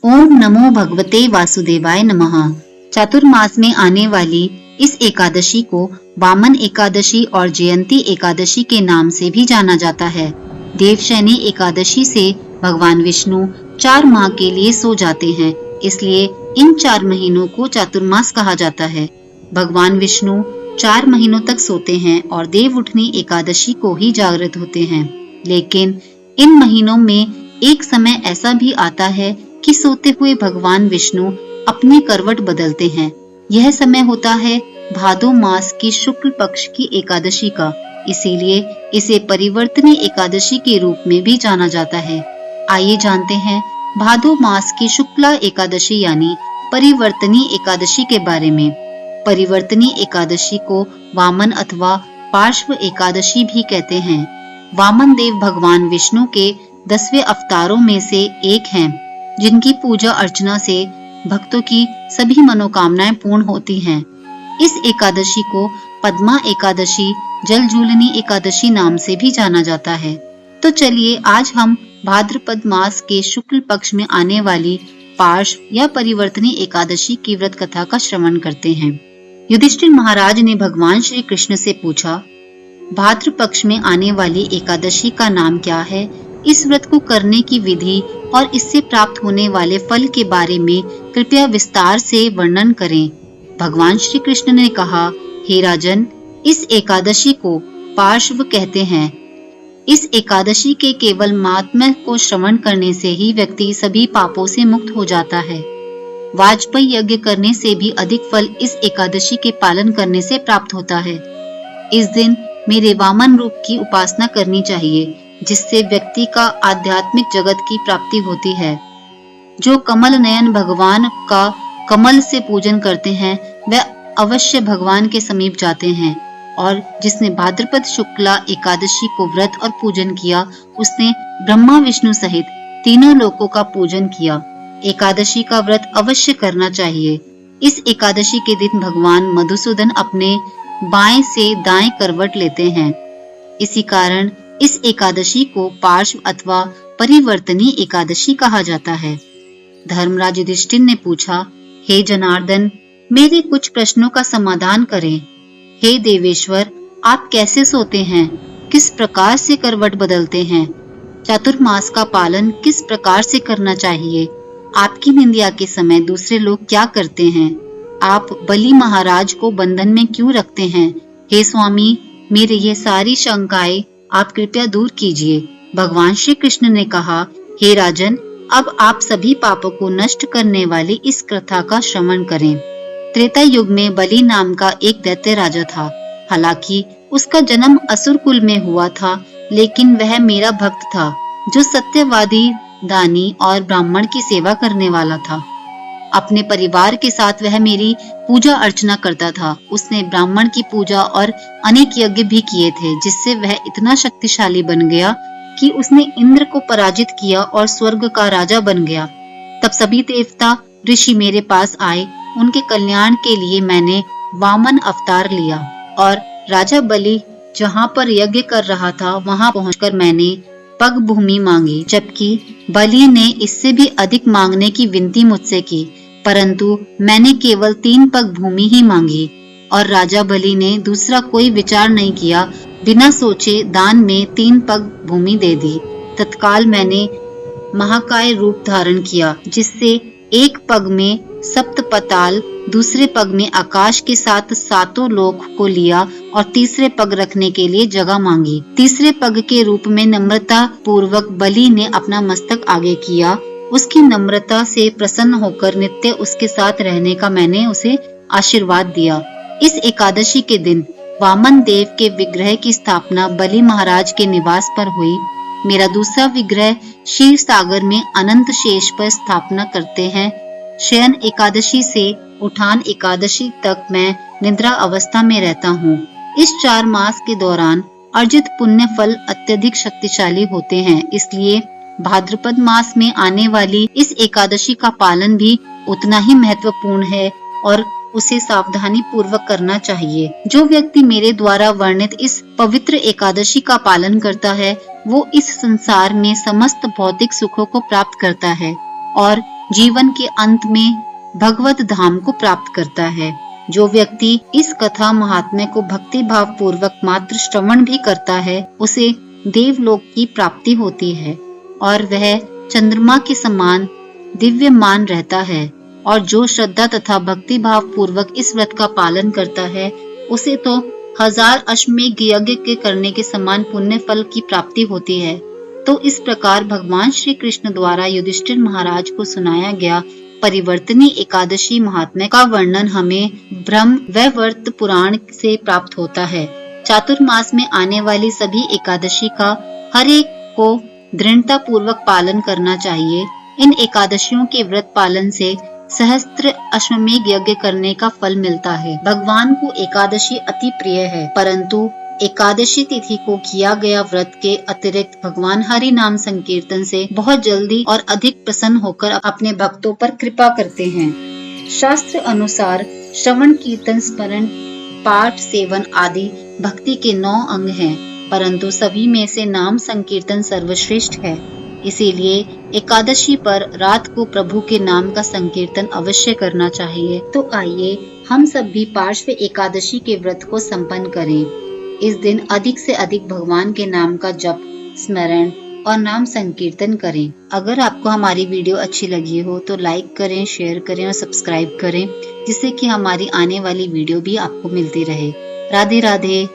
ओम नमो भगवते वासुदेवाय नमः। चातुर्मास में आने वाली इस एकादशी को वामन एकादशी और जयंती एकादशी के नाम से भी जाना जाता है। देवशयनी एकादशी से भगवान विष्णु 4 माह के लिए सो जाते हैं, इसलिए इन 4 महीनों को चातुर्मास कहा जाता है। भगवान विष्णु 4 महीनों तक सोते हैं और देव उठनी एकादशी को ही जागृत होते हैं। लेकिन इन महीनों में एक समय ऐसा भी आता है कि सोते हुए भगवान विष्णु अपनी करवट बदलते हैं। यह समय होता है भादो मास की शुक्ल पक्ष की एकादशी का, इसीलिए इसे परिवर्तनी एकादशी के रूप में भी जाना जाता है। आइए जानते हैं भादो मास की शुक्ला एकादशी यानी परिवर्तनी एकादशी के बारे में। परिवर्तनी एकादशी को वामन अथवा पार्श्व एकादशी भी कहते हैं। वामन देव भगवान विष्णु के 10वें अवतारों में से एक हैं, जिनकी पूजा अर्चना से भक्तों की सभी मनोकामनाएं पूर्ण होती हैं। इस एकादशी को पद्मा एकादशी, जलजूलनी एकादशी नाम से भी जाना जाता है। तो चलिए आज हम भाद्रपद मास के शुक्ल पक्ष में आने वाली पार्श्व या परिवर्तनी एकादशी की व्रत कथा का श्रवण करते हैं। युधिष्ठिर महाराज ने भगवान श्री कृष्ण से पूछा, भाद्र पक्ष में आने वाली एकादशी का नाम क्या है? इस व्रत को करने की विधि और इससे प्राप्त होने वाले फल के बारे में कृपया विस्तार से वर्णन करें। भगवान श्री कृष्ण ने कहा, हे राजन, इस एकादशी को पार्श्व कहते हैं। इस एकादशी के केवल महात्म्य को श्रवण करने से ही व्यक्ति सभी पापों से मुक्त हो जाता है। वाजपेयी यज्ञ करने से भी अधिक फल इस एकादशी के पालन करने से प्राप्त होता है। इस दिन मेरे वामन रूप की उपासना करनी चाहिए, जिससे व्यक्ति का आध्यात्मिक जगत की प्राप्ति होती है। जो कमल नयन भगवान का कमल से पूजन करते हैं, वह अवश्य भगवान के समीप जाते हैं। और जिसने भाद्रपद शुक्ला एकादशी को व्रत और पूजन किया, उसने ब्रह्मा विष्णु सहित तीनों लोकों का पूजन किया। एकादशी का व्रत अवश्य करना चाहिए। इस एकादशी के दिन भगवान मधुसूदन अपने बाएं से दाएं करवट लेते हैं। इसी कारण इस एकादशी को पार्श्व अथवा परिवर्तनी एकादशी कहा जाता है। धर्मराज युधिष्ठिर ने पूछा, हे जनार्दन, मेरे कुछ प्रश्नों का समाधान करें। हे देवेश्वर, आप कैसे सोते हैं? किस प्रकार से करवट बदलते हैं? चातुर्मास का पालन किस प्रकार से करना चाहिए? आपकी निंदा के समय दूसरे लोग क्या करते हैं? आप बलि महाराज को बंधन में क्यों रखते हैं? हे स्वामी, मेरे ये सारी शंकाएं आप कृपया दूर कीजिए। भगवान श्री कृष्ण ने कहा, हे राजन, अब आप सभी पापों को नष्ट करने वाली इस कथा का श्रवण करें। त्रेता युग में बलि नाम का एक दैत्य राजा था। हालांकि उसका जन्म असुर कुल में हुआ था, लेकिन वह मेरा भक्त था, जो सत्यवादी, दानी और ब्राह्मण की सेवा करने वाला था। अपने परिवार के साथ वह मेरी पूजा अर्चना करता था। उसने ब्राह्मण की पूजा और अनेक यज्ञ भी किए थे, जिससे वह इतना शक्तिशाली बन गया कि उसने इंद्र को पराजित किया और स्वर्ग का राजा बन गया। तब सभी देवता ऋषि मेरे पास आए। उनके कल्याण के लिए मैंने वामन अवतार लिया और राजा बलि जहाँ पर यज्ञ कर रहा था, वहाँ पहुंचकर मैंने पग भूमि मांगी, जबकि बलि ने इससे भी अधिक मांगने की विनती मुझसे की, परंतु मैंने केवल 3 पग भूमि ही मांगी और राजा बलि ने दूसरा कोई विचार नहीं किया, बिना सोचे दान में 3 पग भूमि दे दी। तत्काल मैंने महाकाय रूप धारण किया, जिससे एक पग में सप्त पताल, दूसरे पग में आकाश के साथ 7 लोक को लिया और तीसरे पग रखने के लिए जगह मांगी। तीसरे पग के रूप में नम्रता पूर्वक बलि ने अपना मस्तक आगे किया। उसकी नम्रता से प्रसन्न होकर नित्य उसके साथ रहने का मैंने उसे आशीर्वाद दिया। इस एकादशी के दिन वामन देव के विग्रह की स्थापना बलि महाराज के निवास पर हुई। मेरा दूसरा विग्रह क्षीर सागर में अनंत शेष पर स्थापना करते हैं। शयन एकादशी से उठान एकादशी तक मैं निद्रा अवस्था में रहता हूँ। इस 4 मास के दौरान अर्जित पुण्य फल अत्यधिक शक्तिशाली होते हैं, इसलिए भाद्रपद मास में आने वाली इस एकादशी का पालन भी उतना ही महत्वपूर्ण है और उसे सावधानी पूर्वक करना चाहिए। जो व्यक्ति मेरे द्वारा वर्णित इस पवित्र एकादशी का पालन करता है, वो इस संसार में समस्त भौतिक सुखों को प्राप्त करता है और जीवन के अंत में भगवत धाम को प्राप्त करता है। जो व्यक्ति इस कथा महात्म्य को भक्ति भाव पूर्वक मात्र श्रवण भी करता है, उसे देवलोक की प्राप्ति होती है और वह चंद्रमा के समान दिव्यमान रहता है। और जो श्रद्धा तथा भक्ति भाव पूर्वक इस व्रत का पालन करता है, उसे तो 1000 अश्वमेध यज्ञ के करने के समान पुण्य फल की प्राप्ति होती है। तो इस प्रकार भगवान श्री कृष्ण द्वारा युधिष्ठिर महाराज को सुनाया गया परिवर्तनी एकादशी महात्म्य का वर्णन हमें ब्रह्म वैवर्त पुराण से प्राप्त होता है। चातुर्मास में आने वाली सभी एकादशी का हर एक को दृढ़ता पूर्वक पालन करना चाहिए। इन एकादशियों के व्रत पालन से सहस्त्र अश्वमेध यज्ञ करने का फल मिलता है। भगवान को एकादशी अति प्रिय है, परंतु एकादशी तिथि को किया गया व्रत के अतिरिक्त भगवान हरि नाम संकीर्तन से बहुत जल्दी और अधिक प्रसन्न होकर अपने भक्तों पर कृपा करते हैं। शास्त्र अनुसार श्रवण, कीर्तन, स्मरण, पाठ, सेवन आदि भक्ति के 9 अंग हैं, परंतु सभी में से नाम संकीर्तन सर्वश्रेष्ठ है। इसीलिए एकादशी पर रात को प्रभु के नाम का संकीर्तन अवश्य करना चाहिए। तो आइए हम सब भी पार्श्व एकादशी के व्रत को संपन्न करें। इस दिन अधिक से अधिक भगवान के नाम का जप, स्मरण और नाम संकीर्तन करें। अगर आपको हमारी वीडियो अच्छी लगी हो तो लाइक करें, शेयर करें और सब्सक्राइब करें, जिससे कि हमारी आने वाली वीडियो भी आपको मिलती रहे। राधे राधे।